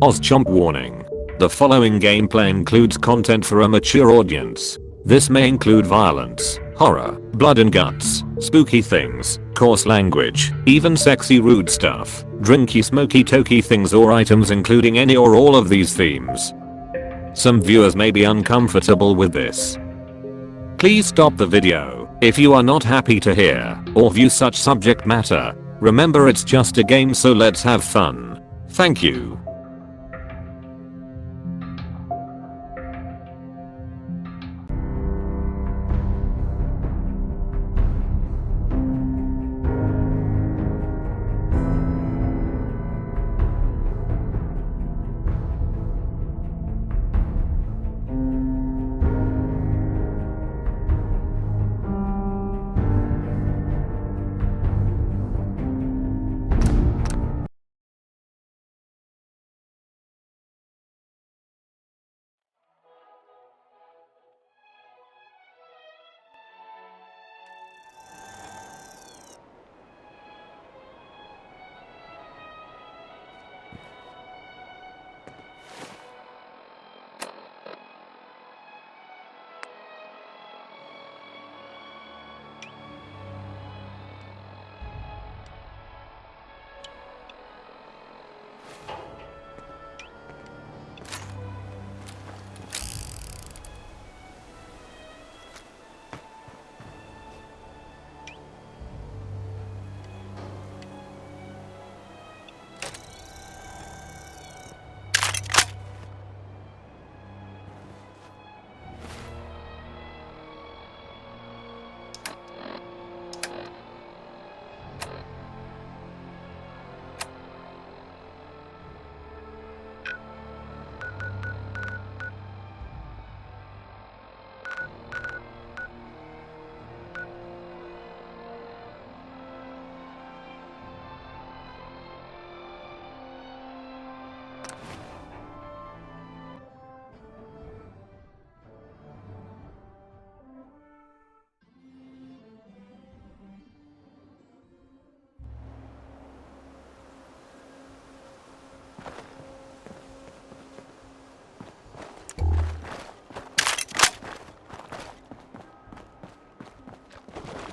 OzChomp Warning. The following gameplay includes content for a mature audience. This may include violence, horror, blood and guts, spooky things, coarse language, even sexy rude stuff, drinky smoky tokey things or items including any or all of these themes. Some viewers may be uncomfortable with this. Please stop the video if you are not happy to hear or view such subject matter. Remember, it's just a game, so let's have fun. Thank you.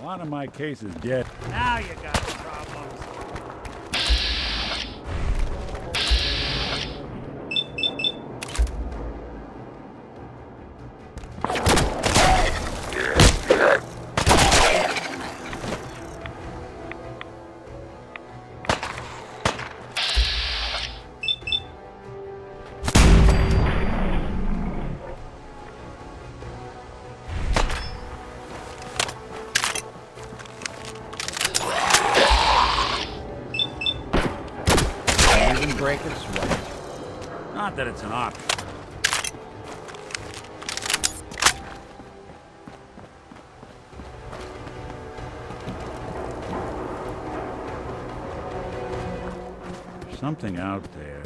One of my cases dead. Now you got problems. Break and sweat. Not that it's an option. There's something out there.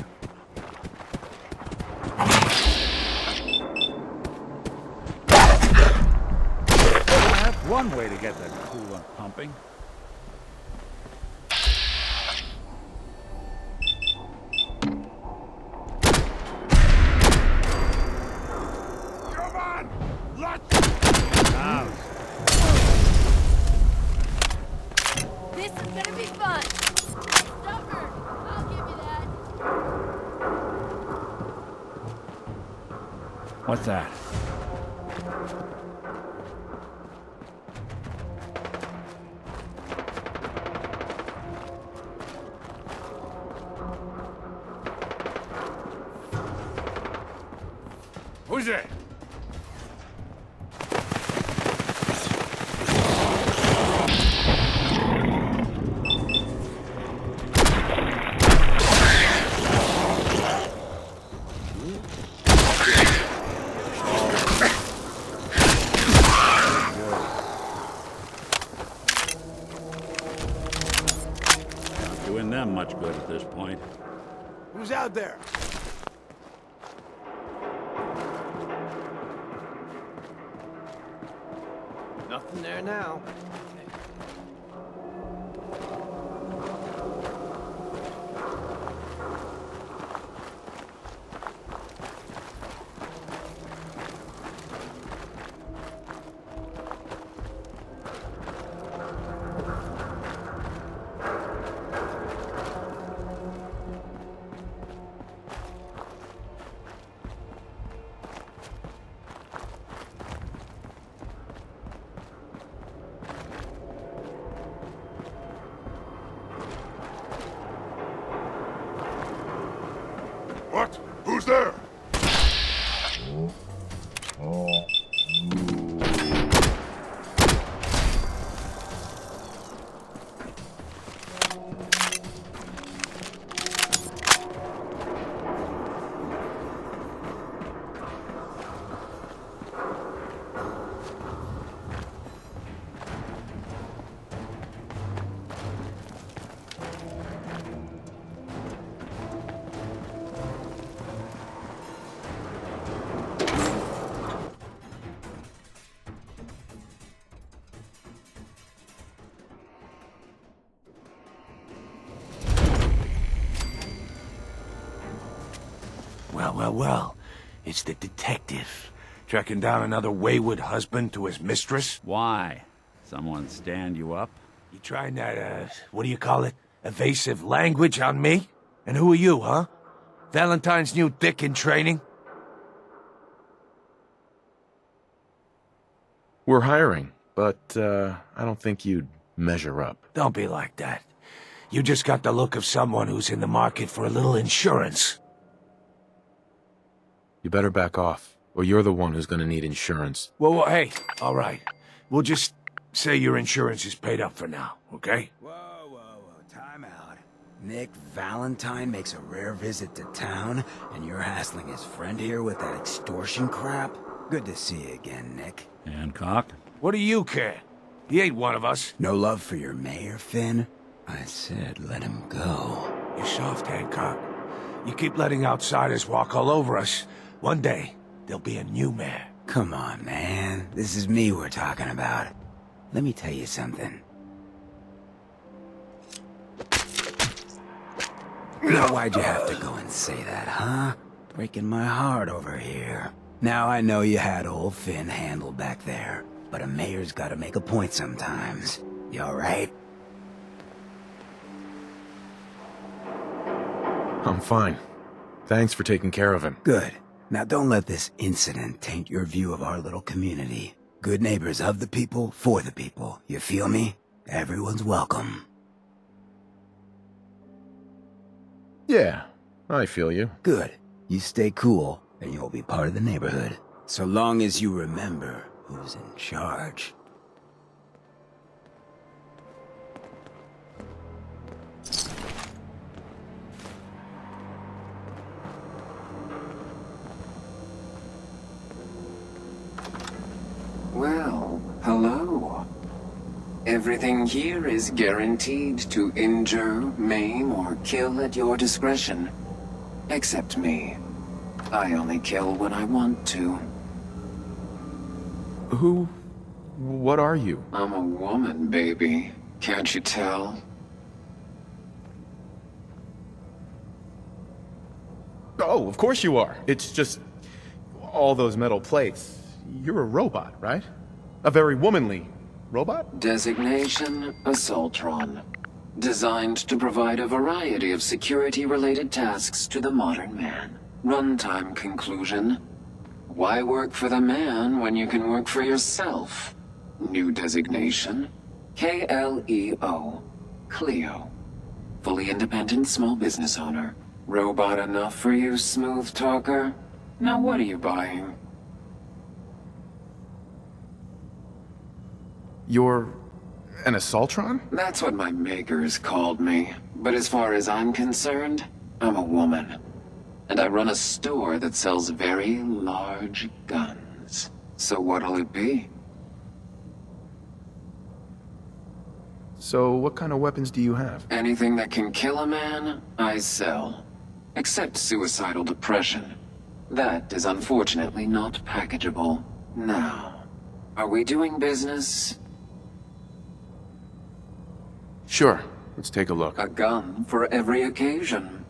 That's one way to get that coolant pumping. This is gonna be fun. Stubborn, I'll give you that. What's that? Who's it? Doing them much good at this point. Who's out there? Nothing there now. there? Well. It's the detective. Tracking down another wayward husband to his mistress? Why? Someone stand you up? You trying that, what do you call it? Evasive language on me? And who are you, huh? Valentine's new dick in training? We're hiring, but I don't think you'd measure up. Don't be like that. You just got the look of someone who's in the market for a little insurance. You better back off, or you're the one who's gonna need insurance. Well, hey, all right. We'll just say your insurance is paid up for now, okay? Whoa, time out. Nick Valentine makes a rare visit to town, and you're hassling his friend here with that extortion crap? Good to see you again, Nick. Hancock? What do you care? He ain't one of us. No love for your mayor, Finn? I said let him go. You're soft, Hancock. You keep letting outsiders walk all over us. One day, there'll be a new mayor. Come on, man. This is me we're talking about. Let me tell you something. Now, why'd you have to go and say that, huh? Breaking my heart over here. Now, I know you had old Finn handled back there, but a mayor's gotta make a point sometimes. You alright? I'm fine. Thanks for taking care of him. Good. Now don't let this incident taint your view of our little community. Good neighbors of the people, for the people. You feel me? Everyone's welcome. Yeah, I feel you. Good. You stay cool, and you'll be part of the neighborhood. So long as you remember who's in charge. Well, hello. Everything here is guaranteed to injure, maim, or kill at your discretion. Except me. I only kill when I want to. What are you? I'm a woman, baby. Can't you tell? Oh, of course you are. It's just all those metal plates. You're a robot, right? A very womanly robot? Designation, Assaultron. Designed to provide a variety of security-related tasks to the modern man. Runtime conclusion. Why work for the man when you can work for yourself? New designation. KLEO. Cleo. Fully independent small business owner. Robot enough for you, smooth talker? Now what are you buying? You're an Assaultron? That's what my makers called me. But as far as I'm concerned, I'm a woman. And I run a store that sells very large guns. So what'll it be? So what kind of weapons do you have? Anything that can kill a man, I sell. Except suicidal depression. That is unfortunately not packageable. Now, are we doing business? Sure, let's take a look. A gun for every occasion.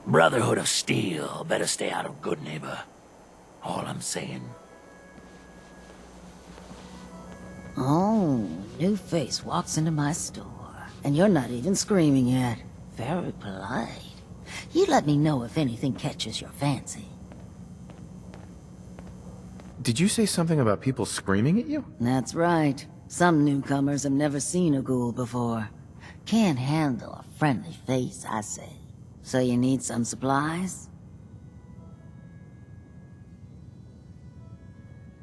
Brotherhood of Steel better stay out of Good Neighbor. All I'm saying. Oh, new face walks into my store, and you're not even screaming yet. Very polite. You let me know if anything catches your fancy. Did you say something about people screaming at you? That's right. Some newcomers have never seen a ghoul before. Can't handle a friendly face, I say. So you need some supplies?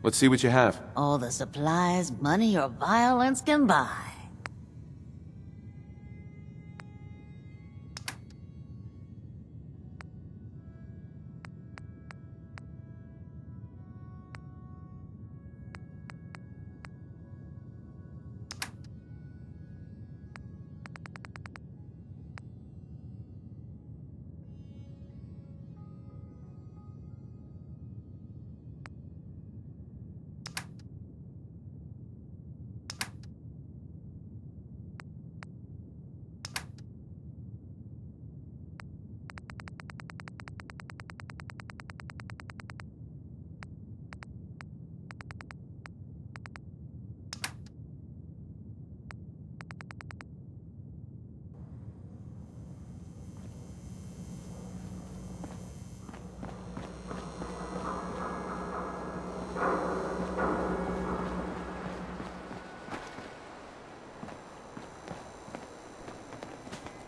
Let's see what you have. All the supplies money or violence can buy.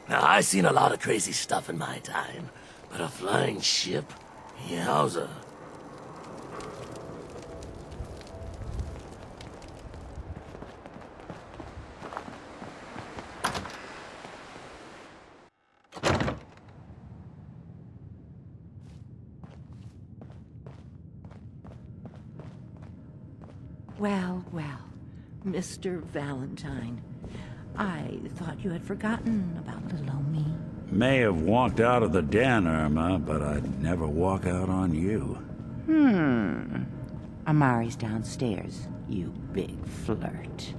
Now, I've seen a lot of crazy stuff in my time, but a flying ship? Yowza. Well, well, Mr. Valentine. I thought you had forgotten about little old me. May have walked out of the den, Irma, but I'd never walk out on you. Amari's downstairs, you big flirt.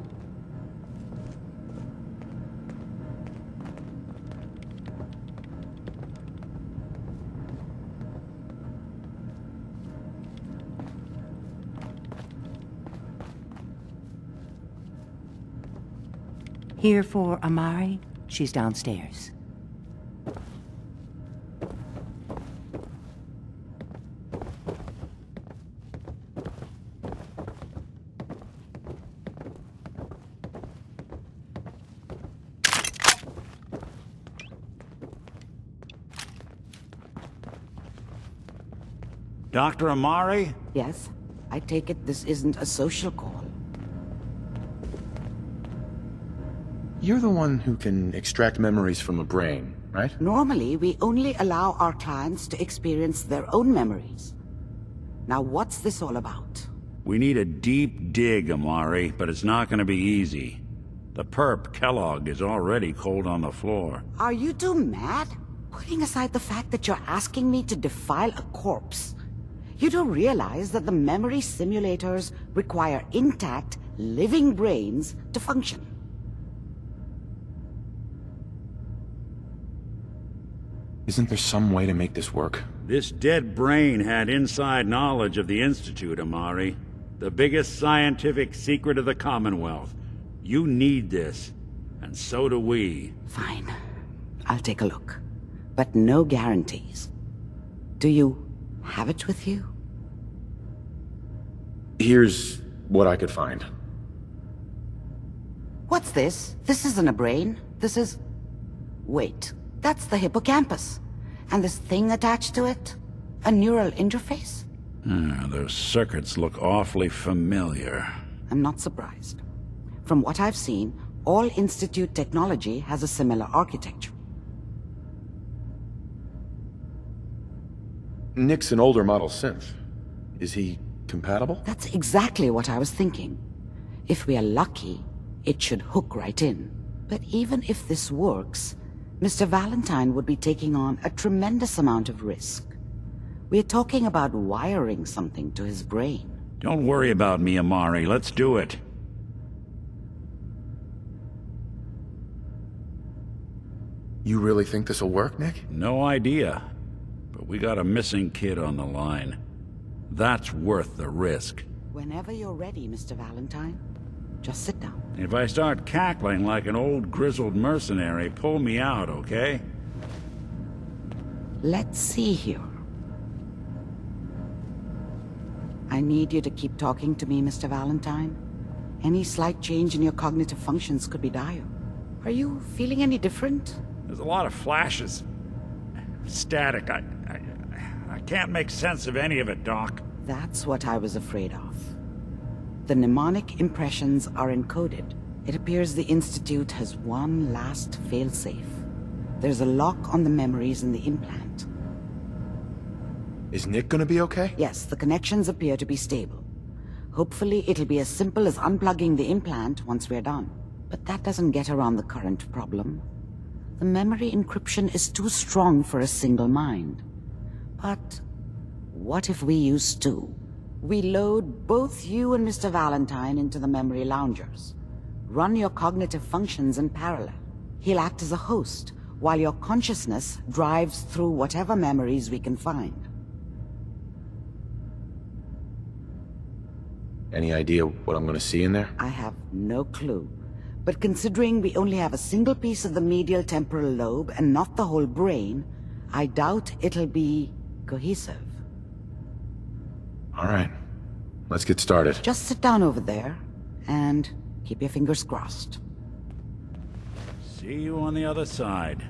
Here for Amari? She's downstairs. Dr. Amari? Yes? I take it this isn't a social call. You're the one who can extract memories from a brain, right? Normally, we only allow our clients to experience their own memories. Now, what's this all about? We need a deep dig, Amari, but it's not gonna be easy. The perp, Kellogg, is already cold on the floor. Are you two mad? Putting aside the fact that you're asking me to defile a corpse, you do realize that the memory simulators require intact, living brains to function. Isn't there some way to make this work? This dead brain had inside knowledge of the Institute, Amari. The biggest scientific secret of the Commonwealth. You need this, and so do we. Fine. I'll take a look. But no guarantees. Do you have it with you? Here's what I could find. What's this? This isn't a brain. This is... Wait. That's the hippocampus. And this thing attached to it? A neural interface? Those circuits look awfully familiar. I'm not surprised. From what I've seen, all Institute technology has a similar architecture. Nick's an older model synth. Is he compatible? That's exactly what I was thinking. If we are lucky, it should hook right in. But even if this works, Mr. Valentine would be taking on a tremendous amount of risk. We're talking about wiring something to his brain. Don't worry about me, Amari. Let's do it. You really think this'll work, Nick? No idea. But we got a missing kid on the line. That's worth the risk. Whenever you're ready, Mr. Valentine, just sit down. If I start cackling like an old grizzled mercenary, pull me out, okay? Let's see here. I need you to keep talking to me, Mr. Valentine. Any slight change in your cognitive functions could be dire. Are you feeling any different? There's a lot of flashes. Static. I can't make sense of any of it, Doc. That's what I was afraid of. The mnemonic impressions are encoded. It appears the Institute has one last failsafe. There's a lock on the memories in the implant. Is Nick gonna be okay? Yes, the connections appear to be stable. Hopefully it'll be as simple as unplugging the implant once we're done. But that doesn't get around the current problem. The memory encryption is too strong for a single mind. But what if we use two? We load both you and Mr. Valentine into the memory loungers. Run your cognitive functions in parallel. He'll act as a host, while your consciousness drives through whatever memories we can find. Any idea what I'm gonna see in there? I have no clue. But considering we only have a single piece of the medial temporal lobe and not the whole brain, I doubt it'll be cohesive. All right, let's get started. Just sit down over there and keep your fingers crossed. See you on the other side.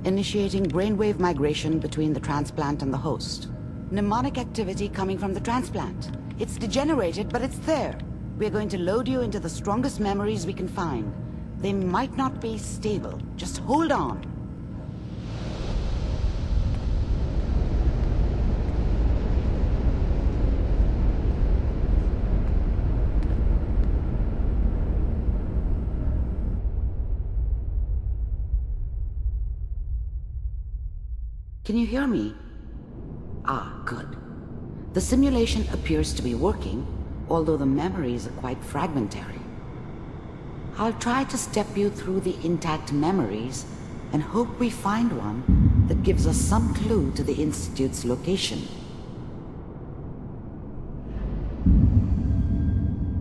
Initiating brainwave migration between the transplant and the host. Mnemonic activity coming from the transplant. It's degenerated, but it's there. We're going to load you into the strongest memories we can find. They might not be stable. Just hold on. Can you hear me? Ah, good. The simulation appears to be working, although the memories are quite fragmentary. I'll try to step you through the intact memories and hope we find one that gives us some clue to the Institute's location.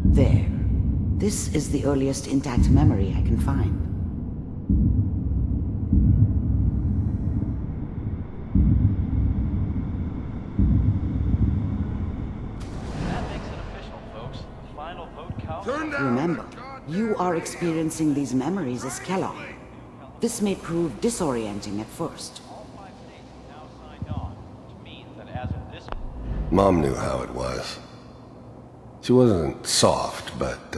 There. This is the earliest intact memory I can find. Remember, you are experiencing these memories as Kellogg. This may prove disorienting at first. Mom knew how it was. She wasn't soft, but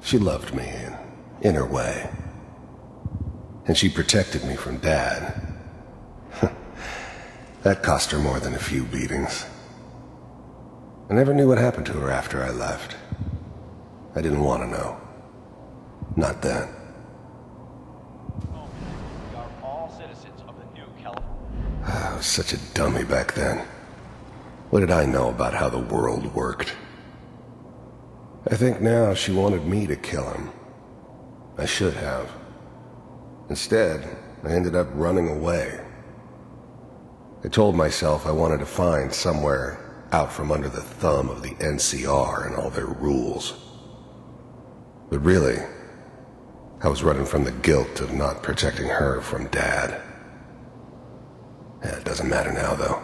she loved me in her way. And she protected me from Dad. That cost her more than a few beatings. I never knew what happened to her after I left. I didn't want to know. Not then. We are all citizens of the new California. I was such a dummy back then. What did I know about how the world worked? I think now she wanted me to kill him. I should have. Instead, I ended up running away. I told myself I wanted to find somewhere out from under the thumb of the NCR and all their rules. But really, I was running from the guilt of not protecting her from Dad. Yeah, it doesn't matter now, though.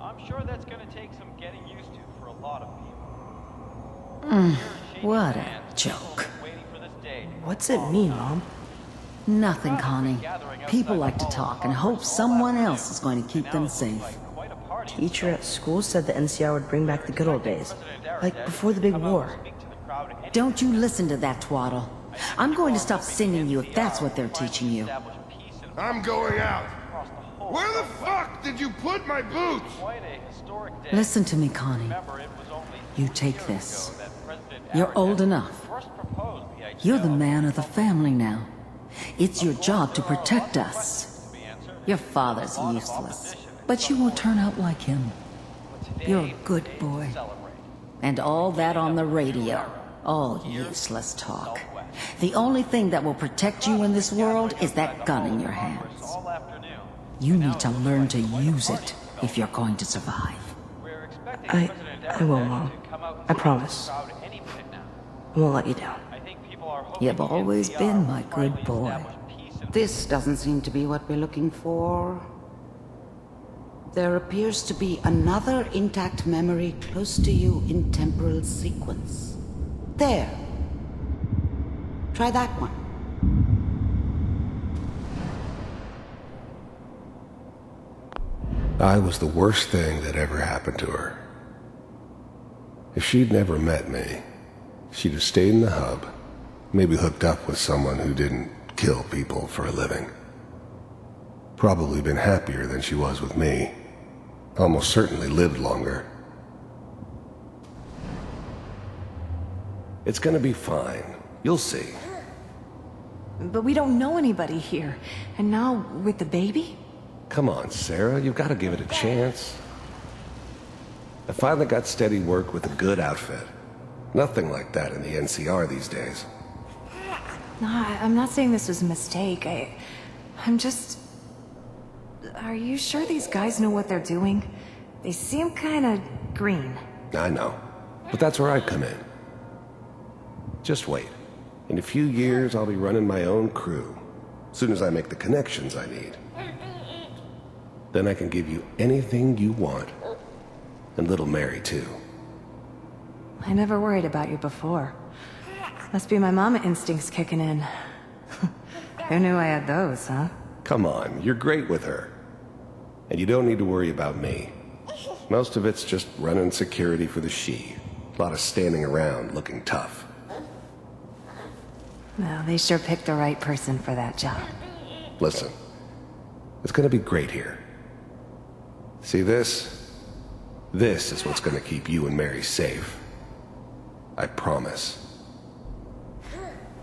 I'm sure that's gonna take some getting used to for a lot of people. What a joke. What's it mean, Mom? Nothing, Connie. People like to talk and hope someone else is going to keep them safe. Teacher at school said the NCR would bring back the good old days, like before the big war. Don't you listen to that twaddle. I'm going to stop sending you if that's what they're teaching you. I'm going out. Where the fuck did you put my boots? Listen to me, Connie. You take this. You're old enough. You're the man of the family now. It's your job to protect us. Your father's useless, but you won't turn out like him. You're a good boy. And all that on the radio, all useless talk. The only thing that will protect you in this world is that gun in your hands. You need to learn to use it if you're going to survive. I will, Mom. I promise. I won't let you down. You've always been my good boy. This doesn't seem to be what we're looking for. There appears to be another intact memory close to you in temporal sequence. There. Try that one. I was the worst thing that ever happened to her. If she'd never met me, she'd have stayed in the hub, maybe hooked up with someone who didn't kill people for a living. Probably been happier than she was with me. Almost certainly lived longer. It's gonna be fine. You'll see. But we don't know anybody here. And now, with the baby? Come on, Sarah, you've got to give it a chance. I finally got steady work with a good outfit. Nothing like that in the NCR these days. No, I'm not saying this was a mistake. I'm just... Are you sure these guys know what they're doing? They seem kinda green. I know, but that's where I come in. Just wait. In a few years, I'll be running my own crew. As soon as I make the connections I need. Then I can give you anything you want. And little Mary, too. I never worried about you before. Must be my mama instincts kicking in. Who knew I had those, huh? Come on, you're great with her. And you don't need to worry about me. Most of it's just running security for the she. A lot of standing around looking tough. Well, they sure picked the right person for that job. Listen, it's gonna be great here. See this? This is what's gonna keep you and Mary safe. I promise.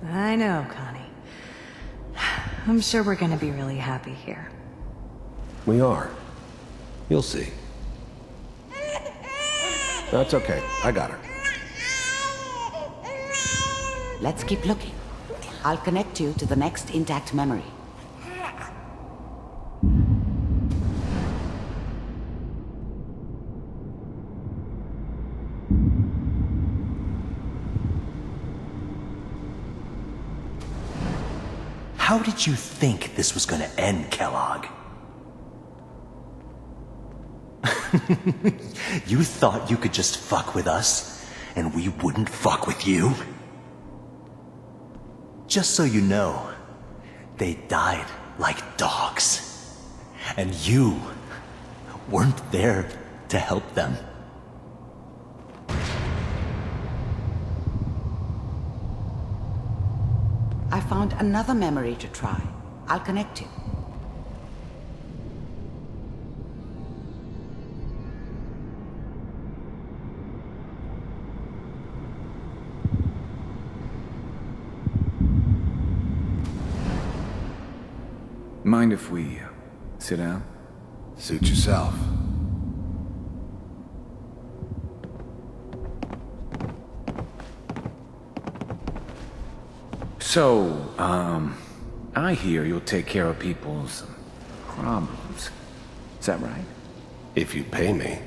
I know, Connie. I'm sure we're gonna be really happy here. We are. You'll see. That's okay. I got her. Let's keep looking. I'll connect you to the next intact memory. How did you think this was gonna end, Kellogg? You thought you could just fuck with us, and we wouldn't fuck with you? Just so you know, they died like dogs. And you weren't there to help them. I found another memory to try. I'll connect you. Mind if we sit down? Suit yourself. So, I hear you'll take care of people's problems. Is that right? If you pay me.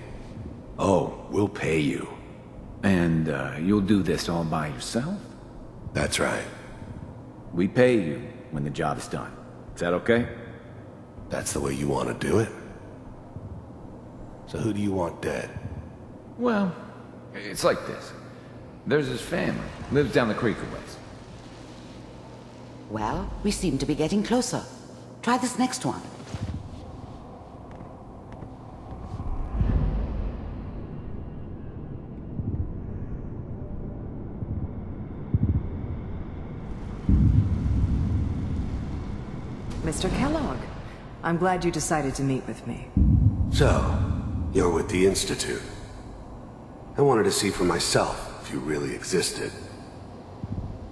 Oh, we'll pay you. And, you'll do this all by yourself? That's right. We pay you when the job is done. Is that okay? That's the way you want to do it? So who do you want dead? Well, it's like this. There's his family. Lives down the creek a ways. Well, we seem to be getting closer. Try this next one. Mr. Kellogg, I'm glad you decided to meet with me. So, you're with the Institute. I wanted to see for myself if if you really existed.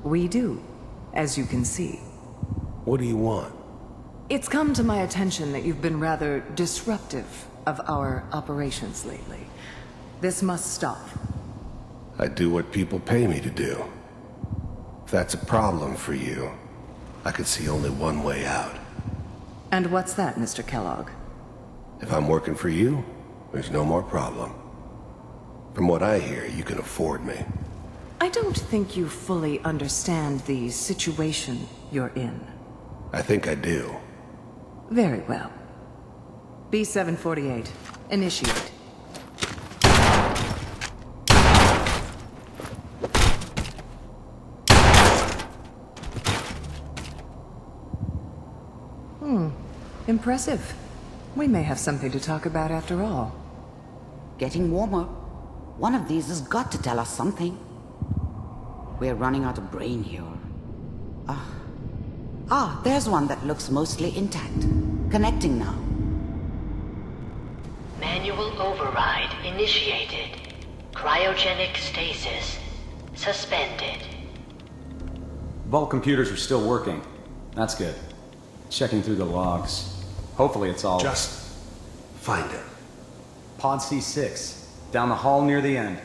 We do, as you can see. What do you want? It's come to my attention that you've been rather disruptive of our operations lately. This must stop. I do what people pay me to do. If that's a problem for you, I could see only one way out. And what's that, Mr. Kellogg? If I'm working for you, there's no more problem. From what I hear, you can afford me. I don't think you fully understand the situation you're in. I think I do. Very well. B-748, initiate. Impressive. We may have something to talk about after all. Getting warmer. One of these has got to tell us something. We're running out of brain here. There's one that looks mostly intact. Connecting now. Manual override initiated. Cryogenic stasis suspended. Vault computers are still working. That's good. Checking through the logs. Hopefully it's all... Just find it. Pod C6. Down the hall near the end.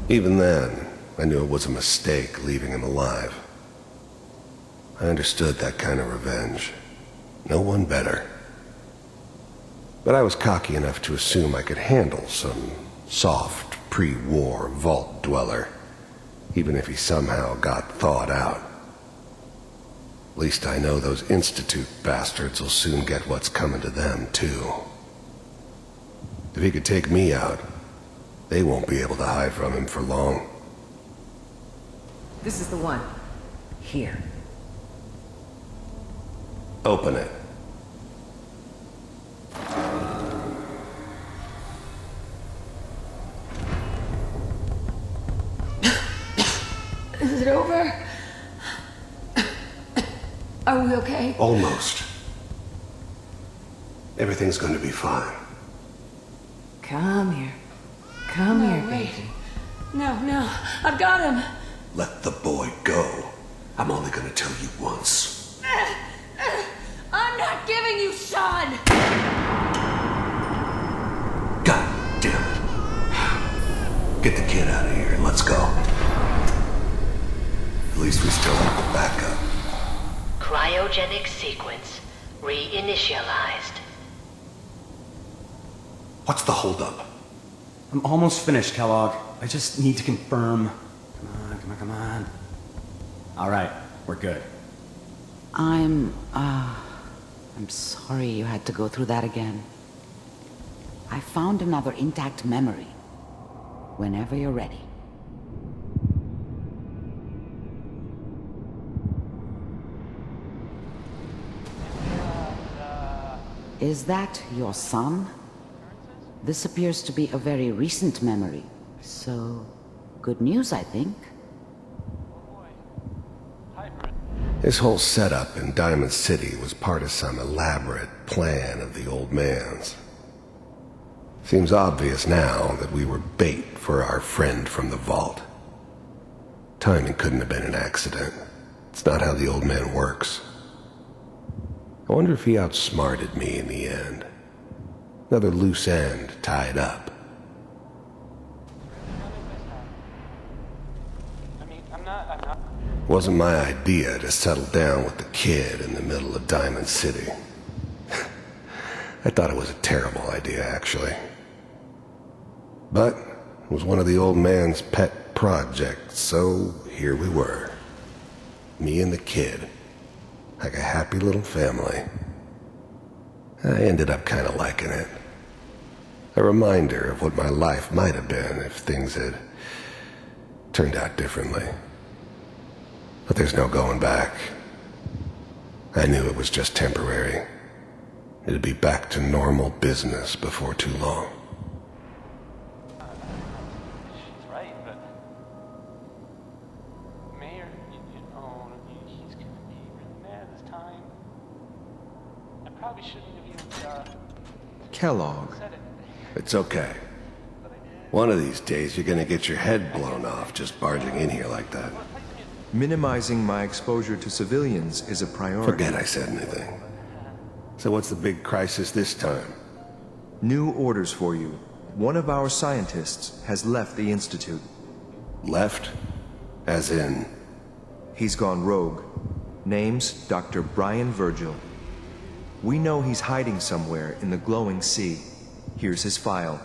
Even then, I knew it was a mistake leaving him alive. I understood that kind of revenge. No one better. But I was cocky enough to assume I could handle some soft, pre-war vault dweller, even if he somehow got thawed out. At least I know those Institute bastards will soon get what's coming to them, too. If he could take me out, they won't be able to hide from him for long. This is the one. Here. Open it. Is it over? Are we okay? Almost. Everything's going to be fine. Come here. Come here, wait. baby. No, I've got him. Let the boy go. I'm only going to tell you once. I'm not giving you Sean! God damn it. Get the kid out of here and let's go. At least we still have a backup. Cryogenic sequence reinitialized. What's the holdup? I'm almost finished, Kellogg. I just need to confirm. Come on. All right, we're good. I'm sorry you had to go through that again. I found another intact memory. Whenever you're ready. Is that your son? This appears to be a very recent memory, so good news, I think. His whole setup in Diamond City was part of some elaborate plan of the old man's. Seems obvious now that we were bait for our friend from the vault. Timing couldn't have been an accident. It's not how the old man works. I wonder if he outsmarted me in the end. Another loose end tied up. Wasn't my idea to settle down with the kid in the middle of Diamond City. I thought it was a terrible idea, actually. But it was one of the old man's pet projects, so here we were. Me and the kid. Like a happy little family. I ended up kind of liking it. A reminder of what my life might have been if things had turned out differently. But there's no going back. I knew it was just temporary. It'd be back to normal business before too long. Kellogg. It's okay. One of these days you're gonna get your head blown off just barging in here like that. Minimizing my exposure to civilians is a priority. Forget I said anything. So what's the big crisis this time? New orders for you. One of our scientists has left the Institute. Left? As in? He's gone rogue. Name's Dr. Brian Virgil. We know he's hiding somewhere in the glowing sea. Here's his file.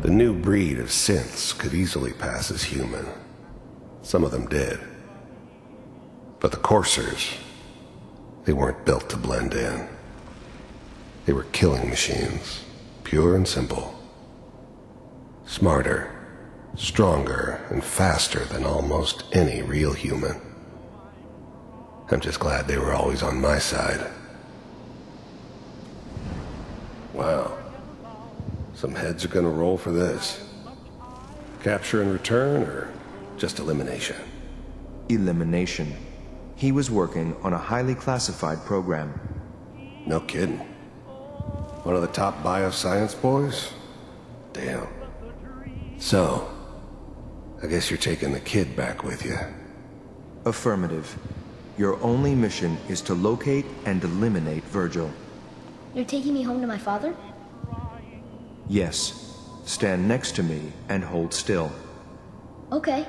The new breed of synths could easily pass as human. Some of them did. But the coursers, they weren't built to blend in. They were killing machines, pure and simple. Smarter, stronger, and faster than almost any real human. I'm just glad they were always on my side. Wow. Some heads are gonna roll for this. Capture and return, or just elimination? Elimination. He was working on a highly classified program. No kidding. One of the top bioscience boys? Damn. So, I guess you're taking the kid back with you. Affirmative. Your only mission is to locate and eliminate Virgil. You're taking me home to my father? Yes. Stand next to me and hold still. Okay.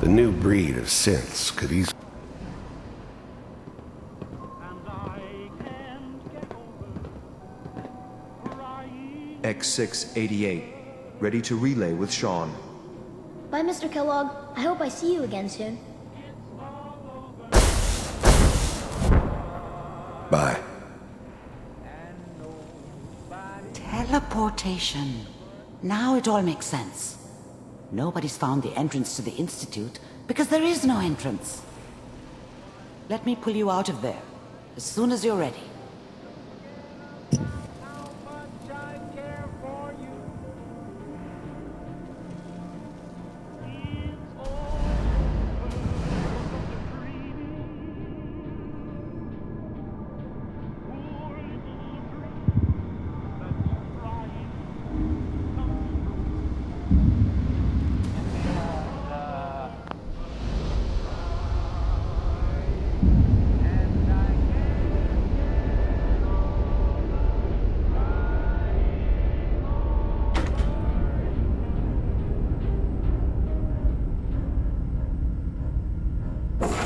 The new breed of synths could easily... X688. Ready to relay with Sean. Bye, Mr. Kellogg. I hope I see you again soon. Bye. Teleportation. Now it all makes sense. Nobody's found the entrance to the Institute because there is no entrance. Let me pull you out of there as soon as you're ready.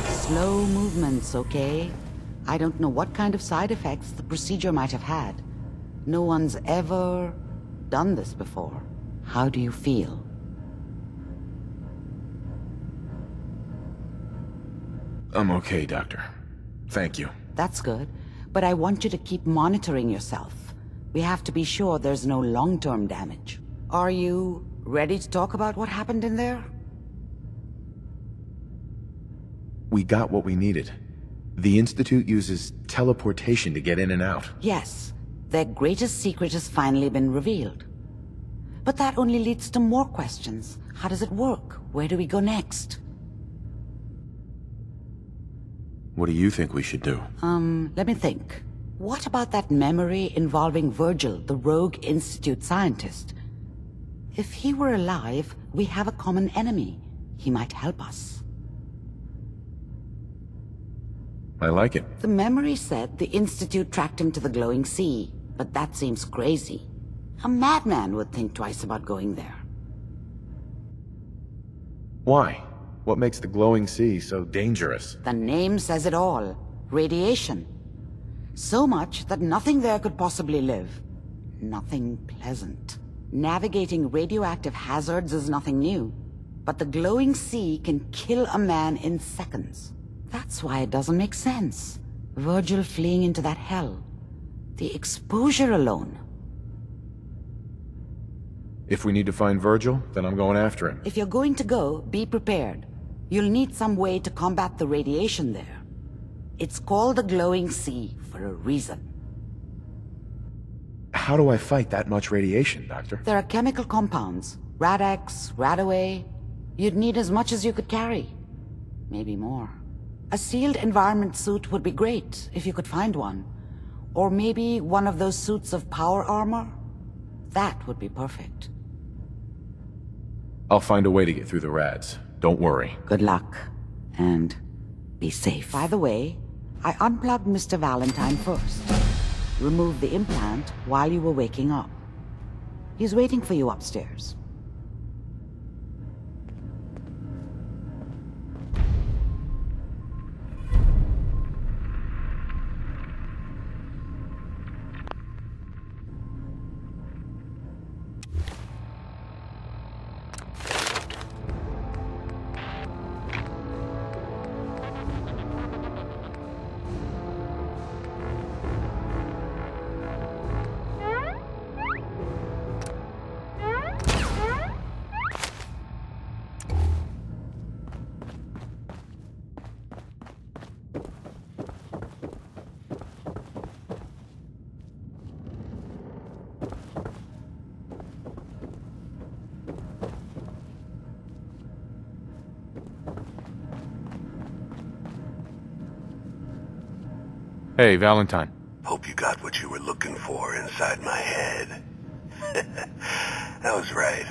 Slow movements, okay? I don't know what kind of side effects the procedure might have had. No one's ever done this before. How do you feel? I'm okay, Doctor. Thank you. That's good, but I want you to keep monitoring yourself. We have to be sure there's no long-term damage. Are you ready to talk about what happened in there? We got what we needed. The Institute uses teleportation to get in and out. Yes, their greatest secret has finally been revealed. But that only leads to more questions. How does it work? Where do we go next? What do you think we should do? Let me think. What about that memory involving Virgil, the rogue Institute scientist? If he were alive, we have a common enemy. He might help us. I like it. The memory said the Institute tracked him to the glowing sea, but that seems crazy. A madman would think twice about going there. Why? What makes the glowing sea so dangerous? The name says it all. Radiation. So much that nothing there could possibly live. Nothing pleasant. Navigating radioactive hazards is nothing new. But the glowing sea can kill a man in seconds. That's why it doesn't make sense. Virgil fleeing into that hell. The exposure alone. If we need to find Virgil, then I'm going after him. If you're going to go, be prepared. You'll need some way to combat the radiation there. It's called the glowing sea for a reason. How do I fight that much radiation, Doctor? There are chemical compounds. Rad-X, Radaway, you'd need as much as you could carry. Maybe more. A sealed environment suit would be great, if you could find one. Or maybe one of those suits of power armor? That would be perfect. I'll find a way to get through the rads. Don't worry. Good luck. And be safe. By the way, I unplugged Mr. Valentine first. Removed the implant while you were waking up. He's waiting for you upstairs. Hey, Valentine. Hope you got what you were looking for inside my head. I was right.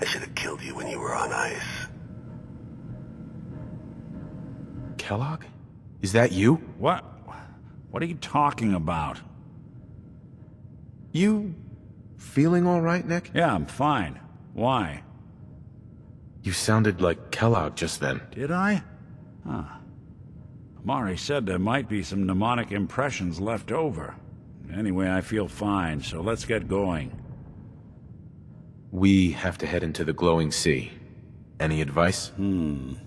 I should have killed you when you were on ice. Kellogg? Is that you? What? What are you talking about? You feeling all right, Nick? Yeah, I'm fine. Why? You sounded like Kellogg just then. Did I? Huh. Mari said there might be some mnemonic impressions left over. Anyway, I feel fine, so let's get going. We have to head into the glowing sea. Any advice? I'm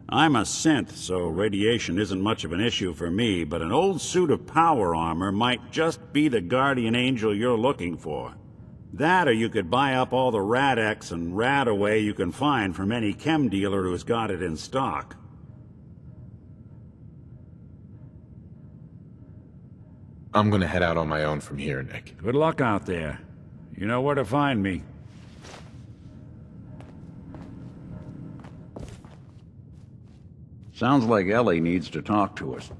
a synth, so radiation isn't much of an issue for me, but an old suit of power armor might just be the guardian angel you're looking for. That, or you could buy up all the Rad-X and Radaway you can find from any chem dealer who's got it in stock. I'm gonna head out on my own from here, Nick. Good luck out there. You know where to find me. Sounds like Ellie needs to talk to us.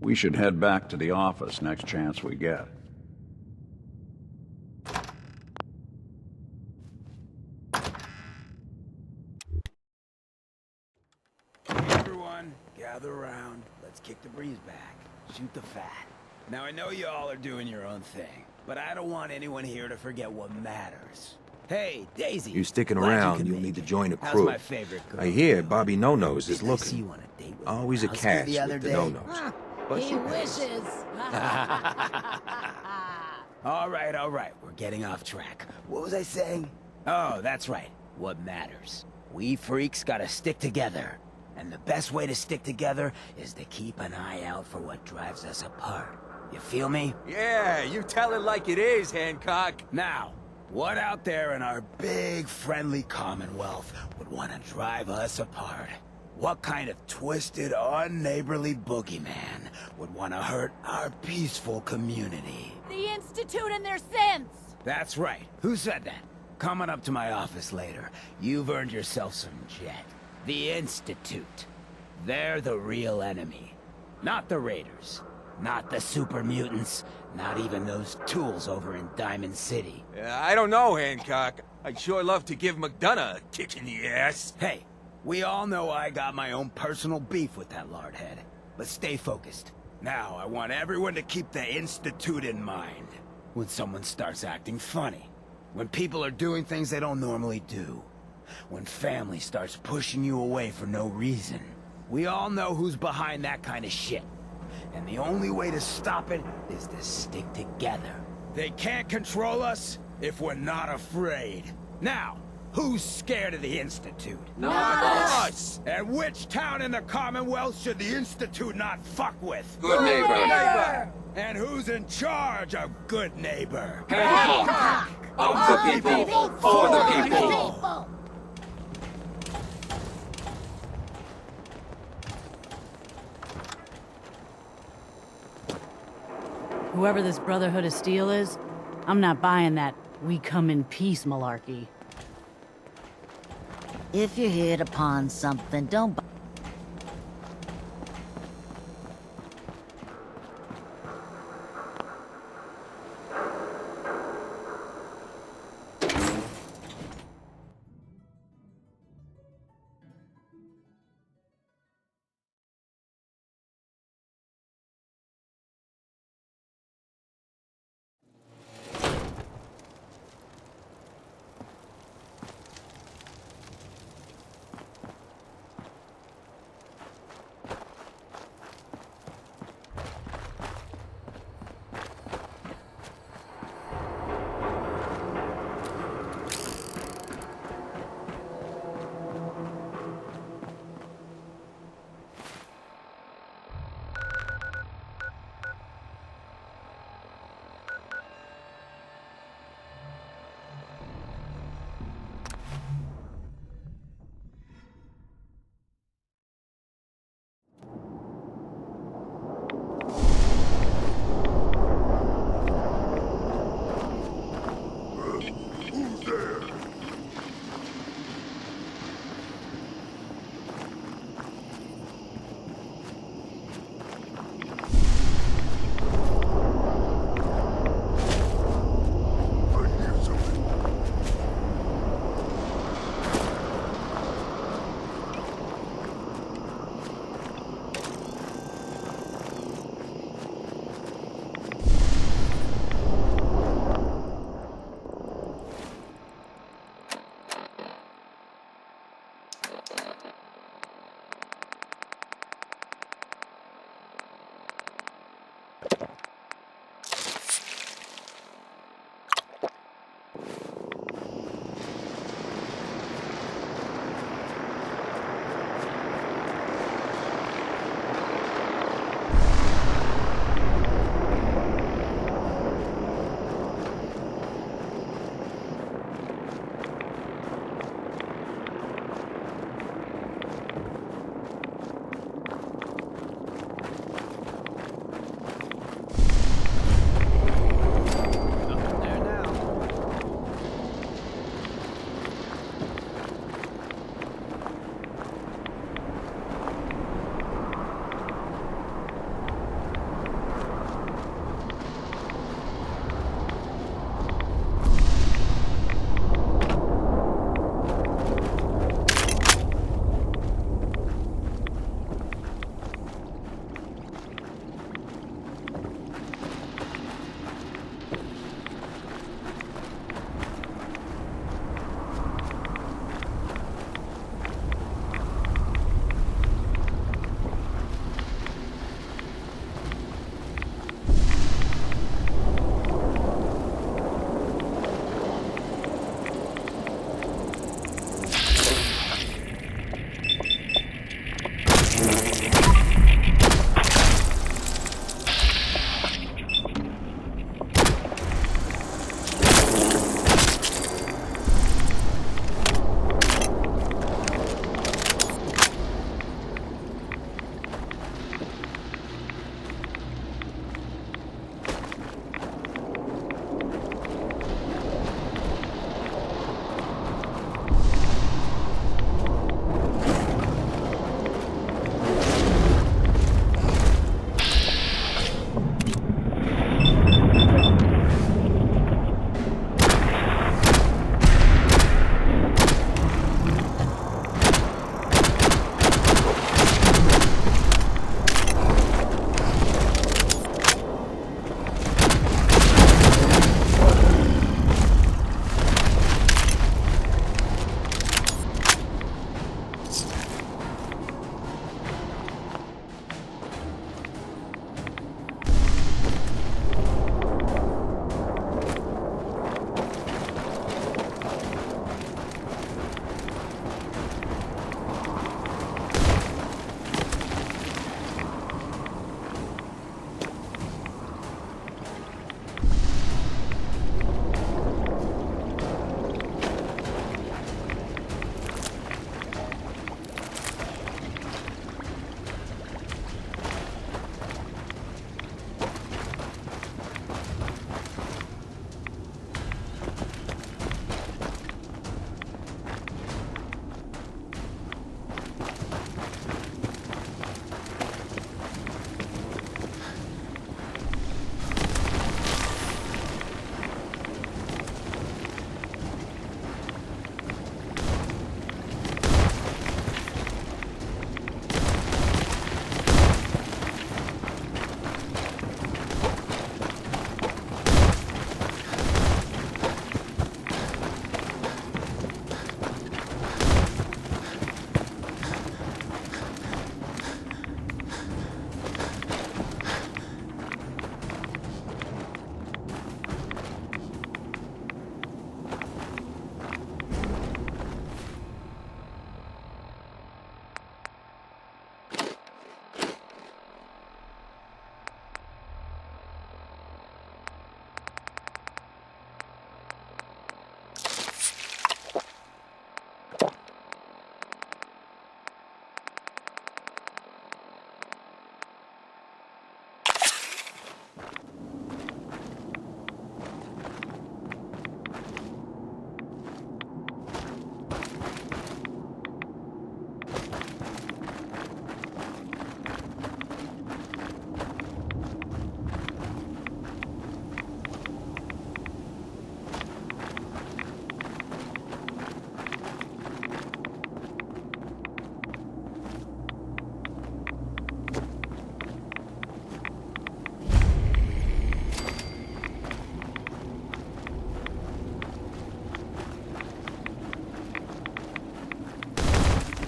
We should head back to the office next chance we get. Everyone, gather around. Let's kick the breeze back. Shoot the fat. Now, I know you all are doing your own thing, but I don't want anyone here to forget what matters. Hey, Daisy. You sticking glad around, you you'll need to join a How's crew. my favorite girl? I hear Bobby No-Nose is Didn't I see looking. you on a date with Always a Mouse catch the other with the day? No-Nos. But He she wishes. all right. We're getting off track. What was I saying? Oh, that's right. What matters. We freaks gotta stick together. And the best way to stick together is to keep an eye out for what drives us apart. You feel me? Yeah, you tell it like it is, Hancock. Now, what out there in our big, friendly Commonwealth would want to drive us apart? What kind of twisted, unneighborly boogeyman would want to hurt our peaceful community? The Institute and their sins! That's right. Who said that? Coming up to my office later. You've earned yourself some jet. The Institute. They're the real enemy. Not the Raiders. Not the super mutants. Not even those tools over in Diamond City. I don't know, Hancock. I'd sure love to give McDonough a kick in the ass. Hey, we all know I got my own personal beef with that lardhead. But stay focused. Now, I want everyone to keep the Institute in mind. When someone starts acting funny. When people are doing things they don't normally do. When family starts pushing you away for no reason. We all know who's behind that kind of shit. And the only way to stop it is to stick together. They can't control us if we're not afraid. Now, who's scared of the Institute? Not us! And which town in the Commonwealth should the Institute not fuck with? Good neighbor. And who's in charge of good neighbor? Hancock! Of the people, for the people! Whoever this Brotherhood of Steel is, I'm not buying that we come in peace malarkey. If you hit upon something, don't...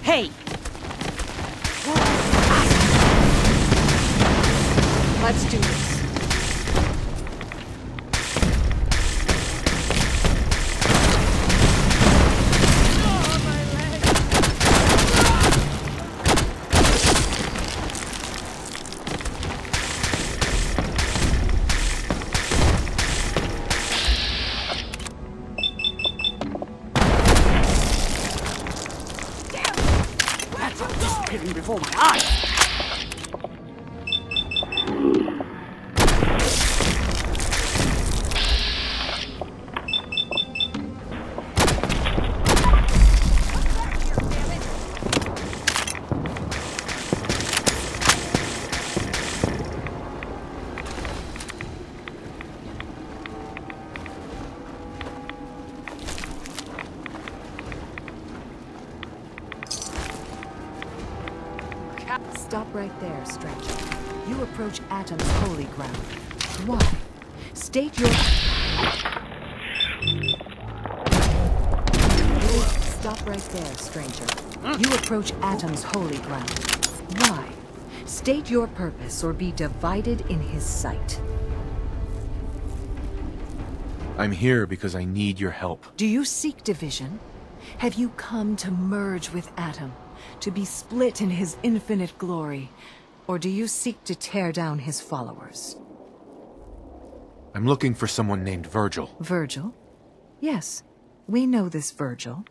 Hey! Let's do this. Before my eyes! Stop right there, stranger. You approach Atom's holy ground. Why? State your... Stop right there, stranger. You approach Atom's holy ground. Why? State your purpose or be divided in his sight. I'm here because I need your help. Do you seek division? Have you come to merge with Atom? To be split in his infinite glory? Or do you seek to tear down his followers? I'm looking for someone named Virgil. Virgil? Yes, we know this Virgil.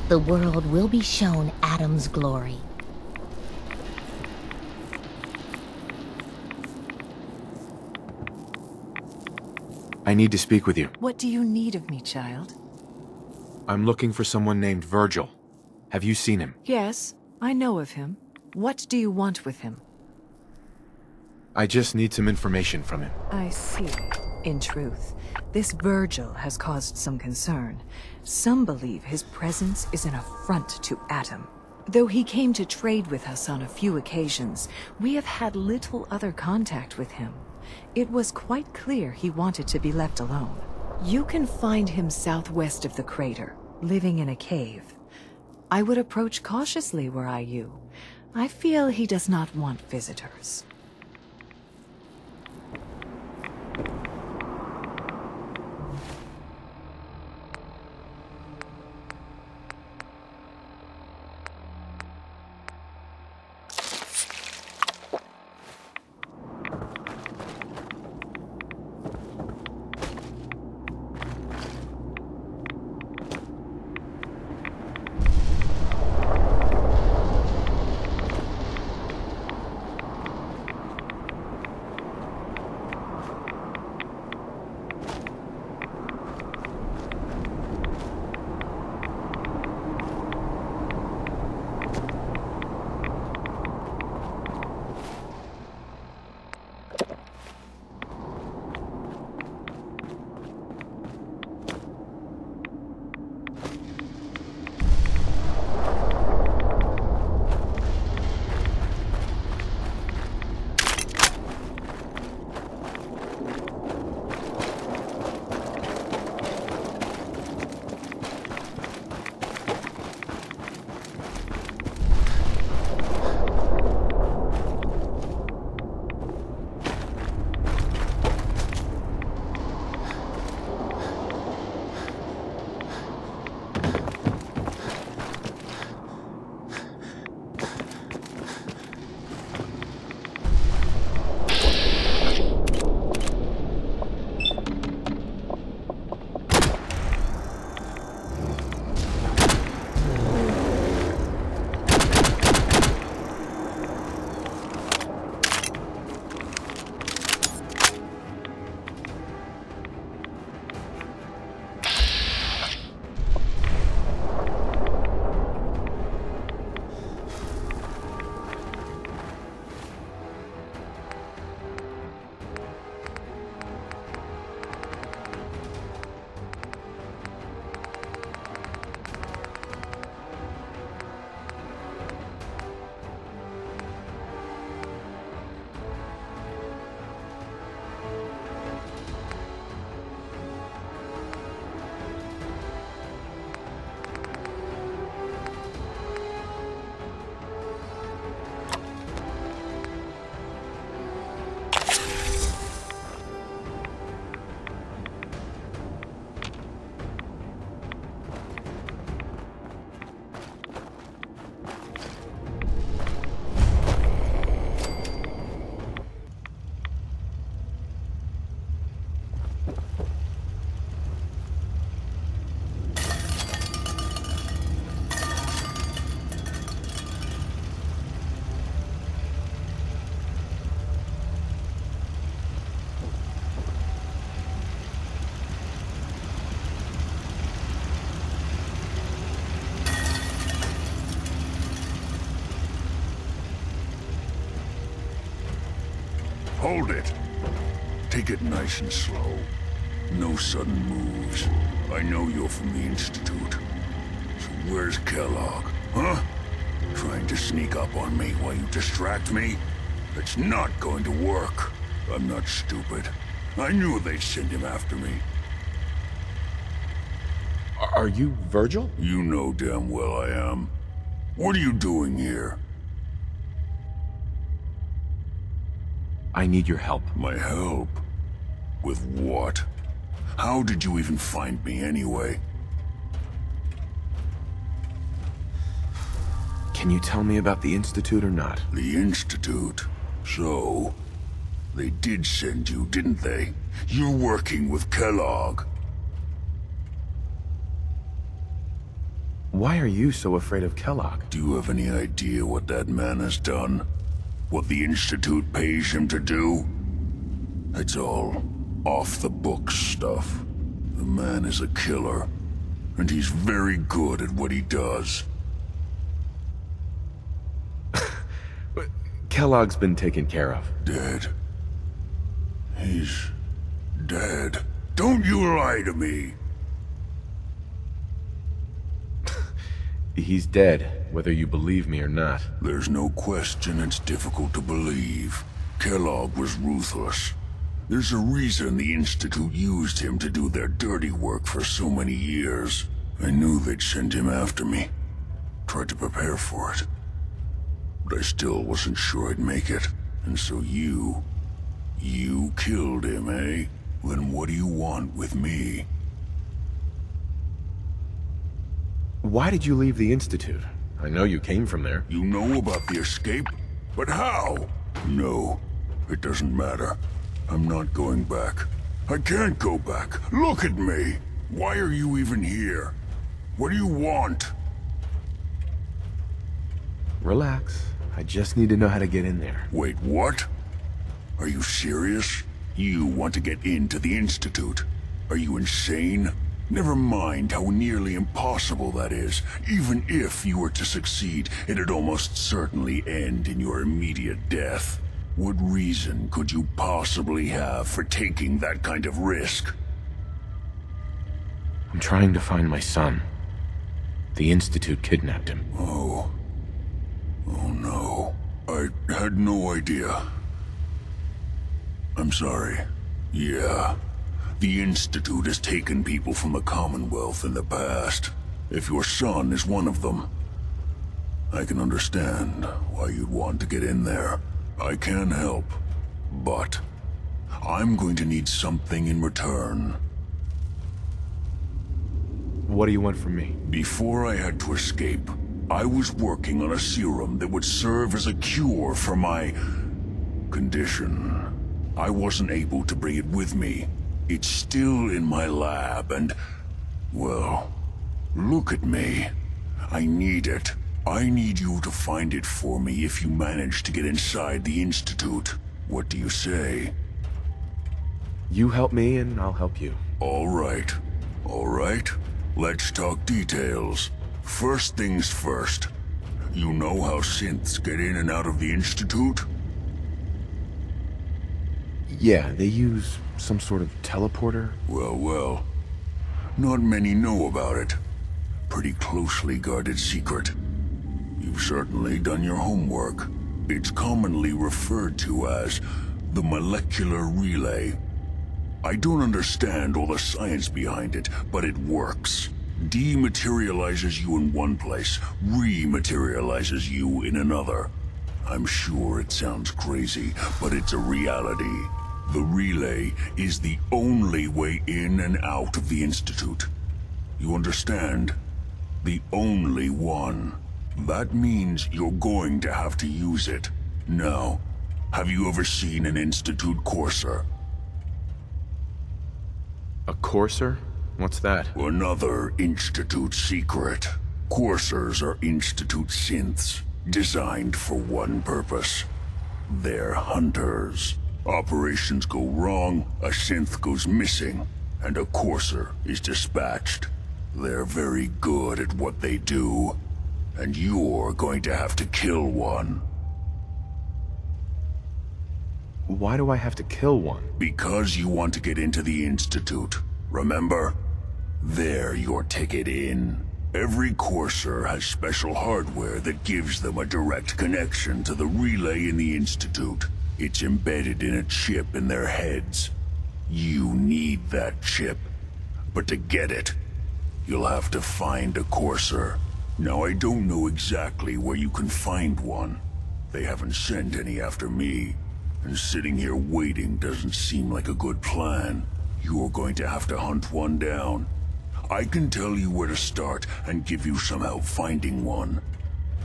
The world will be shown Atom's glory. I need to speak with you. What do you need of me, child? I'm looking for someone named Virgil. Have you seen him? Yes, I know of him. What do you want with him? I just need some information from him. I see. In truth, this Virgil has caused some concern. Some believe his presence is an affront to Atom. Though he came to trade with us on a few occasions, we have had little other contact with him. It was quite clear he wanted to be left alone. You can find him southwest of the crater, living in a cave. I would approach cautiously were I you. I feel he does not want visitors. hold it. Take it nice and slow. No sudden moves. I know you're from the Institute. So where's Kellogg, huh? Trying to sneak up on me while you distract me? It's not going to work. I'm not stupid. I knew they'd send him after me. Are you Virgil? You know damn well I am. What are you doing here? I need your help. My help? With what? How did you even find me anyway? Can you tell me about the Institute or not? The Institute? So, they did send you, didn't they? You're working with Kellogg. Why are you so afraid of Kellogg? Do you have any idea what that man has done? What the Institute pays him to do? It's all off-the-books stuff. The man is a killer, and he's very good at what he does. Kellogg's been taken care of. Dead. He's dead. Don't you lie to me! He's dead, whether you believe me or not. There's no question it's difficult to believe. Kellogg was ruthless. There's a reason the Institute used him to do their dirty work for so many years. I knew they'd send him after me. Tried to prepare for it. But I still wasn't sure I'd make it. And so you killed him, eh? Then what do you want with me? Why did you leave the Institute? I know you came from there. You know about the escape? But how? No, it doesn't matter. I'm not going back. I can't go back. Look at me! Why are you even here? What do you want? Relax. I just need to know how to get in there. Wait, what? Are you serious? You want to get into the Institute? Are you insane? Never mind how nearly impossible that is. Even if you were to succeed, it'd almost certainly end in your immediate death. What reason could you possibly have for taking that kind of risk? I'm trying to find my son. The Institute kidnapped him. Oh no. I had no idea. I'm sorry. Yeah. The Institute has taken people from the Commonwealth in the past. If your son is one of them, I can understand why you'd want to get in there. I can help, but I'm going to need something in return. What do you want from me? Before I had to escape, I was working on a serum that would serve as a cure for my condition. I wasn't able to bring it with me. It's still in my lab and, well, look at me. I need it. I need you to find it for me if you manage to get inside the Institute. What do you say? You help me and I'll help you. All right. All right. Let's talk details. First things first. You know how synths get in and out of the Institute? Yeah, they use some sort of teleporter. Well. Not many know about it. Pretty closely guarded secret. You've certainly done your homework. It's commonly referred to as the molecular relay. I don't understand all the science behind it, but it works. Dematerializes you in one place, rematerializes you in another. I'm sure it sounds crazy, but it's a reality. The relay is the only way in and out of the Institute. You understand? The only one. That means you're going to have to use it. Now, have you ever seen an Institute courser? A courser? What's that? Another Institute secret. Coursers are Institute synths, designed for one purpose. They're hunters. Operations go wrong, a synth goes missing, and a courser is dispatched. They're very good at what they do, and you're going to have to kill one. Why do I have to kill one? Because you want to get into the Institute. Remember? They're your ticket in. Every Courser has special hardware that gives them a direct connection to the relay in the Institute. It's embedded in a chip in their heads. You need that chip. But to get it, you'll have to find a Courser. Now, I don't know exactly where you can find one. They haven't sent any after me. And sitting here waiting doesn't seem like a good plan. You're going to have to hunt one down. I can tell you where to start and give you some help finding one.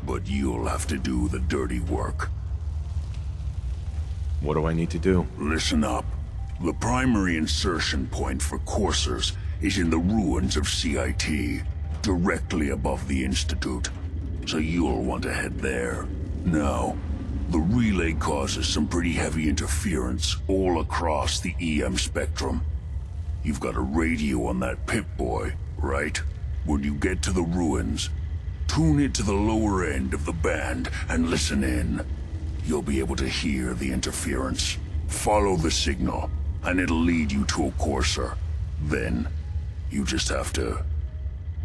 But you'll have to do the dirty work. What do I need to do? Listen up. The primary insertion point for coursers is in the ruins of CIT, directly above the Institute. So you'll want to head there. Now, the relay causes some pretty heavy interference all across the EM spectrum. You've got a radio on that Pip-Boy, right? When you get to the ruins, tune it to the lower end of the band and listen in. You'll be able to hear the interference. Follow the signal, and it'll lead you to a courser. Then, you just have to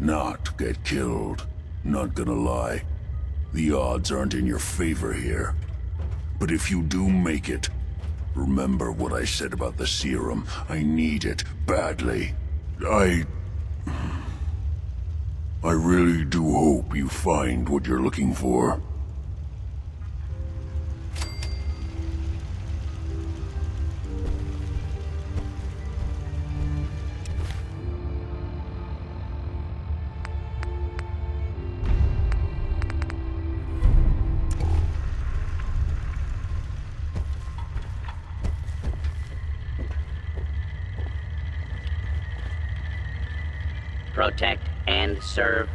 not get killed. Not gonna lie, the odds aren't in your favor here. But if you do make it, remember what I said about the serum. I need it badly. I really do hope you find what you're looking for. Protect and serve.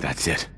That's it.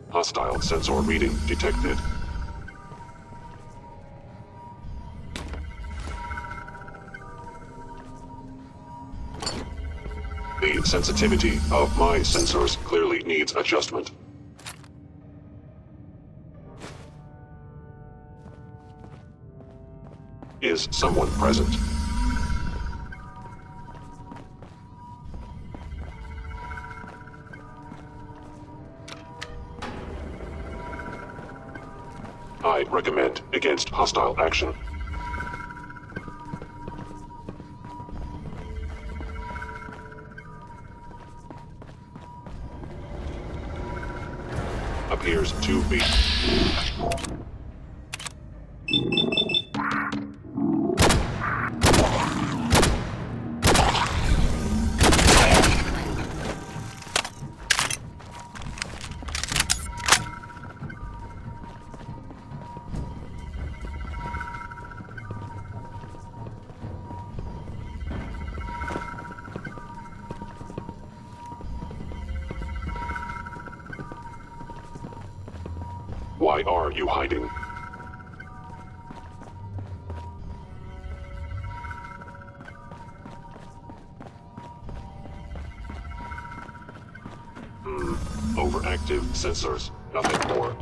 Hostile sensor reading detected. The sensitivity of my sensors clearly needs adjustment. Is someone present? I recommend against hostile action. Appears to be. Why are you hiding? Overactive sensors, nothing more.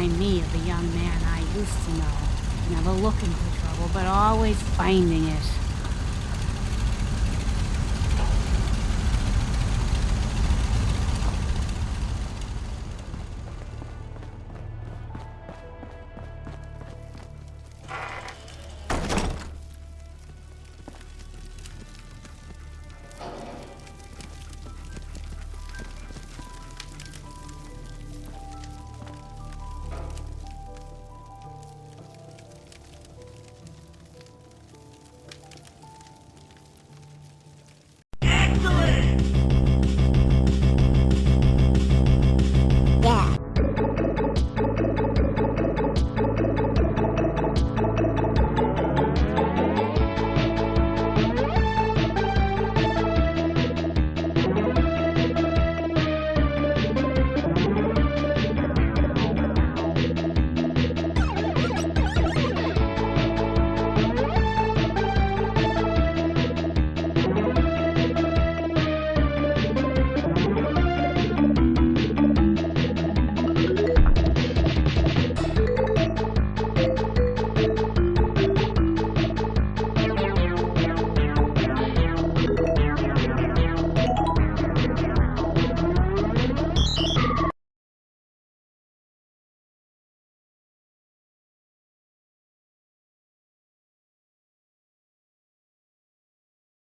remind me of a young man I used to know. Never looking for trouble, but always finding it.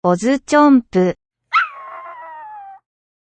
OzChomp